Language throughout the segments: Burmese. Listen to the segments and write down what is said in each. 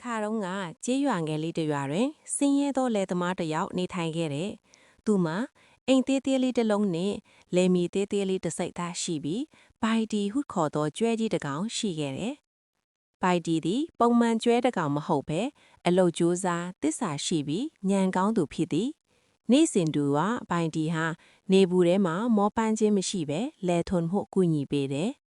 ခါတုန်းကကြေးရွာငယ်လေးတစ်ရွာတွင်ဆင်းရဲသောလယ်သမားတစ်ယောက်နေထိုင်ခဲ့တဲ့သူမှာအိမ်သေးသေးလေးတစ်လုံးနှင့်လယ်မီသေးသေးလေးတစ်စိတ်သားရှိပြီးပိုက်တီဟုခေါ်သောကျွဲကြီးတစ်ကောင်ရှိခဲ့တယ်။ပိုက်တီသည်ပုံမှန်ကျွဲတစ်ကောင်မဟုတ်ဘဲအလုတ်ကြိုးစားတစ္ဆာရှိပြီးညံကောင်းသူဖြစ်သည်။နေ့စဉ်သူကပိုက်တီဟာနေဘူးထဲမှာမောပန်းခြင်းမရှိဘဲလယ်ထွန်မှုကူညီပေးတယ်။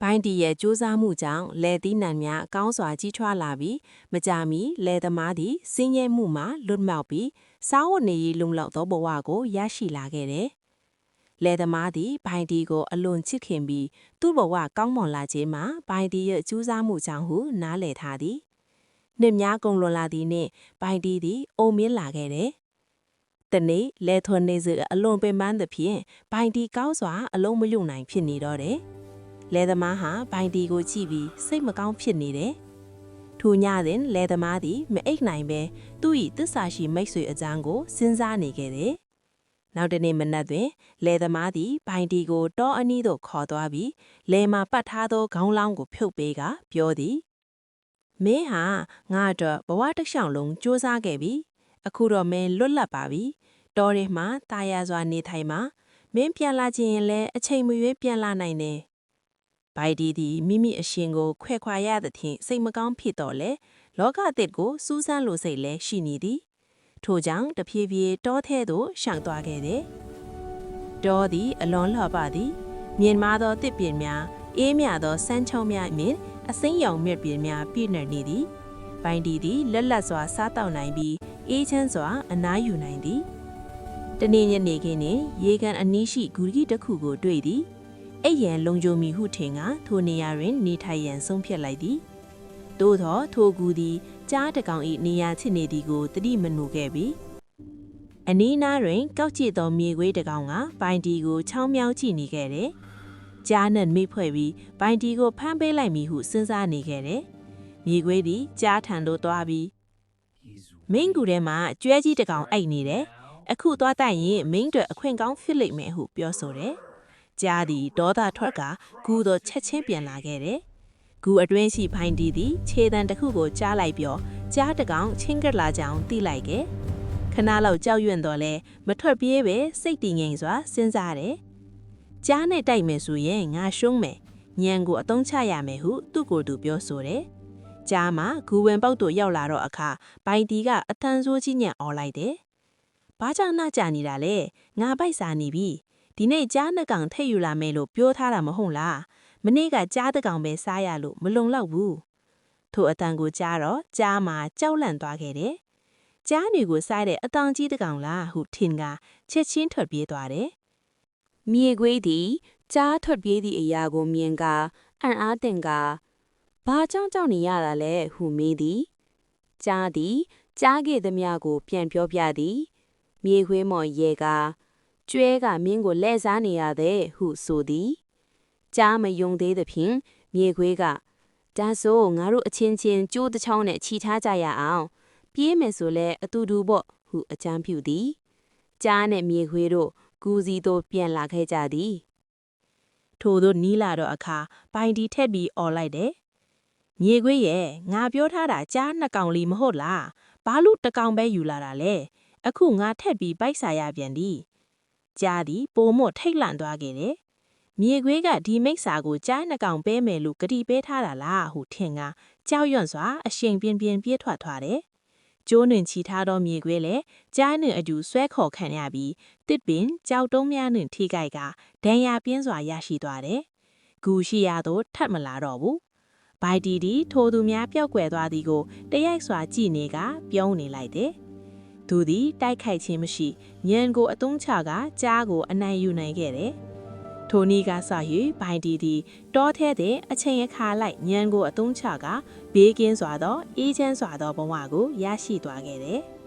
ဘိုင်းတီရဲ့စူးစမ်းမှုကြောင့်လယ်သီးနှံများကောင်းစွာကြီးထွားလာပြီးမကြာမီလယ်သမားသည်စင်းရဲမှုမှလွတ်မြောက်ပြီးစားဝတ်နေရေးလုံလောက်သောဘဝကိုရရှိလာခဲ့တယ်။လယ်သမားသည်ဘိုင်းတီကိုအလွန်ချစ်ခင်ပြီးသူ့ဘဝကောင်းမွန်လာခြင်းမှာဘိုင်းတီရဲ့စူးစမ်းမှုကြောင့်ဟုနားလည်ထားသည်။နှစ်များကုန်လွန်လာသည်နှင့်ဘိုင်းတီသည်အိုမင်းလာခဲ့တယ်။တနေ့လယ်ထွန်နေစဉ်အလွန်ပင်ပန်းသဖြင့်ဘိုင်းတီကောင်းစွာအလုံးမယုံနိုင်ဖြစ်နေတော့တယ်။လယ်သမားဟာဘိုင်တီကိုကြည့်ပြီးစိတ်မကောင်းဖြစ်နေတယ်။ထိုညစဉ်လယ်သမားသည်မအိပ်နိုင်ပဲသူ့၏သစ္စာရှိမိတ်ဆွေအကြောင်းကိုစဉ်းစားနေခဲ့တယ်။နောက်တနေ့မနက်တွင်လယ်သမားသည်ဘိုင်တီကိုတောအနီးသို့ခေါ်သွားပြီးလယ်မှာပတ်ထားသောခေါင်းလောင်းကိုဖြုတ်ပေးကပြောသည်။မင်းဟာငါအတွက်ဘဝတစ်လျှောက်လုံးစူးစမ်းခဲ့ပြီ။အခုတော့မင်းလွတ်လပ်ပါပြီ။တောထဲမှာတာယာစွာနေထိုင်မှာမင်းပြန်လာခြင်းရင်လည်းအချိန်မရွေးပြန်လာနိုင်တယ်။ဘိုင်ဒီသည်မိမိအရှင်ကိုခွဲခွာရသဖြင့်စိတ်မကောင်းဖြစ်တော့လေလောကအသစ်ကိုစူးစမ်းလိုစိတ်လည်းရှိနေသည်ထို့ကြောင့်တဖြည်းဖြည်းတောထဲသို့ရှောင်သွားခဲ့တယ်တောသည်အလွန်လှပသည်မြင်မာသောတစ်ပင်များအေးမြသောစမ်းချောင်းများမြင်အစိမ်းရောင်မြက်ပင်များပြည့်နှံ့နေသည်ဘိုင်ဒီသည်လက်လက်စွာစားတောက်နိုင်ပြီးအေးချမ်းစွာအနားယူနိုင်သည်တနေ့ညနေခင်းတွင်ရေကန်အနီးရှိဂူကြီးတစ်ခုကိုတွေ့သည်အိပ်ရန်လုံခြုံမီဟုထင်ကထိုနေရာတွင်နေထိုင်ရန်ဆုံးဖြတ်လိုက်သည်သို့သောထိုကူသည်ကြားတကောင်၏နေရာချစ်နေသည်ကိုတတိမနူခဲ့ပြီအနီးနားတွင်ကောက်ကျစ်သောမြေခွေးတကောင်ကဘိုင်တီကိုချောင်းမြောင်းကြည့်နေခဲ့တယ်ကြားနှင့်မိဖွဲ့ပြီးဘိုင်တီကိုဖမ်းပေးလိုက်မည်ဟုစဉ်းစားနေခဲ့တယ်မြေခွေးသည်ကြားထံသို့သွားပြီးမင်းကူထဲမှာကျွဲကြီးတကောင်အိတ်နေတယ်အခုသွားတိုက်ရင်မင်းတို့အခွင့်ကောင်းဖြစ်လိမ့်မယ်ဟုပြောဆိုတယ်ကြားသည်ဒေါသထွက်ကဂူသို့ချက်ချင်းပြန်လာခဲ့တယ်။ဂူအတွင်းရှိဘိုင်တီသည်ခြေတံတစ်ခုကိုကြားလိုက်ပြောကြားတကောင်ချင်းကလာကြောင်တိလိုက်ခဲ့။ခဏလောက်ကြောက်ရွံ့တော့လဲမထွက်ပြေးပဲစိတ်တည်ငြိမ်စွာစဉ်းစားတယ်။ကြားနဲ့တိုက်မယ်ဆိုရင်ငါရှုံးမယ်။ညံကိုအသုံးချရမယ်ဟုသူ့ကိုယ်သူပြောဆိုတယ်။ကြားမှာဂူဝင်ပေါက်တို့ရောက်လာတော့အခါဘိုင်တီကအထန်းဆိုးကြီးညံ့အော်လိုက်တယ်။ဘာကြောင့်နှကြနေတာလဲ။ငါပိုက်စားနေပြီ။ဒီနေ့ကြားနှစ်ကောင်ထိတ်ယူလာမယ်လို့ပြောထားတာမဟုတ်လားမနေ့ကကြားတစ်ကောင်ပဲစားရလို့မလုံလောက်ဘူးထိုအတန်ကိုကြားတော့ကြားမှာကြောက်လန့်သွားခဲ့တယ်ကြားတွေကိုစားတဲ့အတောင်ကြီးတစ်ကောင်လားဟုထင်ကချက်ချင်းထွက်ပြေးသွားတယ်မြေခွေးသည်ကြားထွက်ပြေးသည့်အရာကိုမြင်ကအံ့အားသင့်ကဘာကြောင့်ကြောက်နေရတာလဲဟုမေးသည်ကြားသည်ကြားခဲ့သမျှကိုပြန်ပြောပြသည်မြေခွေးမော်ရဲကကျွဲကမင်းကိုလဲစားနေရတဲ့ဟုဆိုသည်ကြားမယုံသေးသဖြင့်မြေခွေးကဒါဆိုငါတို့အချင်းချင်းကြိုးတစ်ချောင်းနဲ့ခြိထားကြရအောင်ပြေးမယ်ဆိုလဲအတူတူပေါ့ဟုအကြံပြုသည်ကြားနဲ့မြေခွေးတို့ကူစီသို့ပြန်လာခဲ့ကြသည်ထို့သို့နီးလာတော့အခါပိုင်တီထက်ပြီးអော်လိုက်တယ်မြေခွေးရဲ့ငါပြောထားတာကြားနှစ်ကောင်လီမဟုတ်လားဘာလို့တစ်ကောင်ပဲယူလာတာလဲအခုငါထက်ပြီးပိုက်စားရပြန်သည်ကြားသည်ပိုမို့ထိတ်လန့်သွားခဲ့တယ်။မြေခွေးကဒီမိစ္ဆာကိုကြားနှစ်ကောင်ပေးမယ်လို့ကတိပေးထားတာလားဟုထင်ကကြောက်ရွံ့စွာအရှိန်ပြင်းပြင်းပြေးထွက်သွားတယ်။ကျိုးနှင်ချီထားသောမြေခွေးလည်းကြားနှင့်အတူဆွဲခေါ်ခံရပြီးတစ်ပင်ကြောက်တုံးများနှင့်ထိခိုက်ကဒဏ်ရာပြင်းစွာရရှိသွားတယ်။ဂူရှိရာသို့ထပ်မလာတော့ဘူး။ဘိုင်တီဒီထိုသူများပျောက်ကွယ်သွားသည်ကိုတရိုက်စွာကြည့်နေကပြုံးနေလိုက်တယ်။သူသည်တိုက်ခိုက်ခြင်းမရှိညံကိုအသုံးချကကြားကိုအနိုင်ယူနိုင်ခဲ့တယ်။ထိုနည်းကစ၍ဘိုင်တီသည်တောထဲတဲ့အချိန်အခါလိုက်ညံကိုအသုံးချကဘေးကင်းစွာသောအေးချမ်းစွာသောဘဝကိုရရှိသွားခဲ့တယ်။